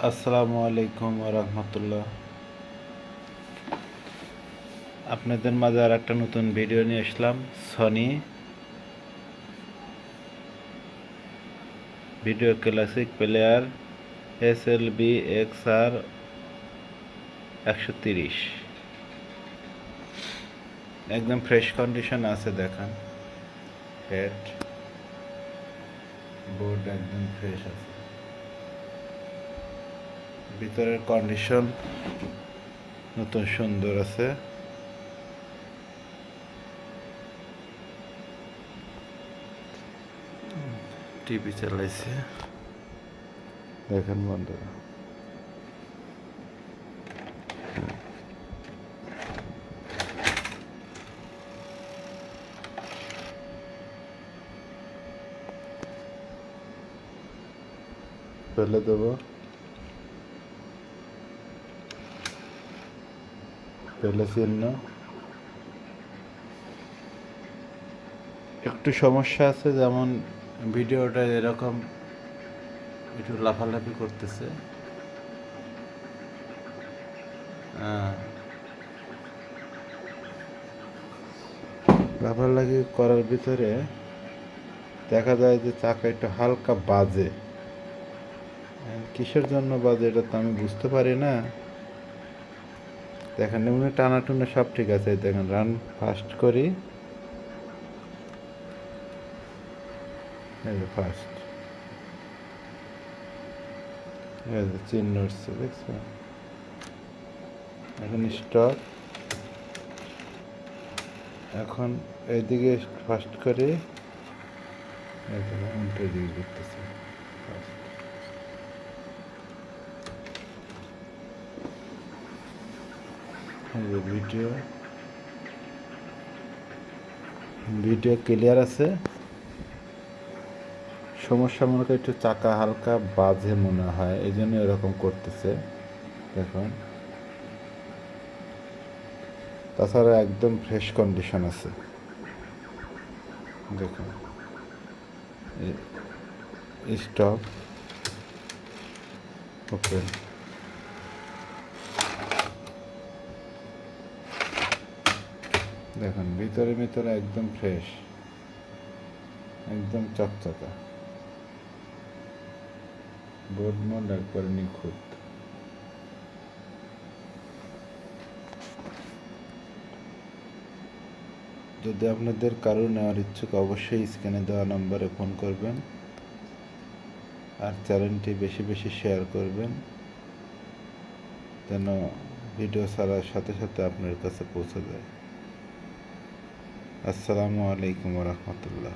আসসালামু আলাইকুম রহমতুল্লাহ। আপনাদের মাঝে আর একটা নতুন ভিডিও নিয়ে আসলাম। Sony video classic player SLB XR 130 একদম ফ্রেশ কন্ডিশন আছে। দেখান, হেড বোর্ড একদম ফ্রেশ আছে। ভিতরের কন্ডিশন নতুন সুন্দর আছে। টিভি চালাইছে, দেখেন বন্ধুরা। ফেলে দেবো, ফেলে চিহ্ন। একটু সমস্যা আছে, যেমন ভিডিওটা এরকম একটু লাফালাফি করতেছে। লাফালাফি করার ভিতরে দেখা যায় যে চাকা একটু হালকা বাজে। কিসের জন্য বাজে এটা তো আমি বুঝতে পারি না। দেখেন এমনি টানা টুনা সব ঠিক আছে। দেখেন রান ফাস্ট করি, ফাস্ট চিহ্ন উঠছে, দেখছো? এখন স্টপ। এখন এইদিকে ফাস্ট করি, উল্টো দিকে ঘুরতেছে। ভিডিও ভিডিও ক্লিয়ার আছে। সমস্যা মনে করি একটু চাকা হালকা বাজে মনে হয়, এই জন্য এরকম করতেছে। দেখুন, তাছাড়া একদম ফ্রেশ কন্ডিশন আছে। দেখুন, স্টপ, ওপেন। দেখুন ভিতরে ভিতরে একদম ফ্রেশ, একদম চকচকা। বোর্ড মোড একবার নিখুঁত। যদি আপনাদের কারো নেওয়ার ইচ্ছুক, অবশ্যই স্ক্রিনে দেওয়া নম্বরে ফোন করবেন। আর চ্যানেলটি বেশি বেশি শেয়ার করবেন, যেন ভিডিও ছাড়ার সাথে সাথে আপনার কাছে পৌঁছে যায়। আসসালামু আলাইকুম রহমতুল্লাহ।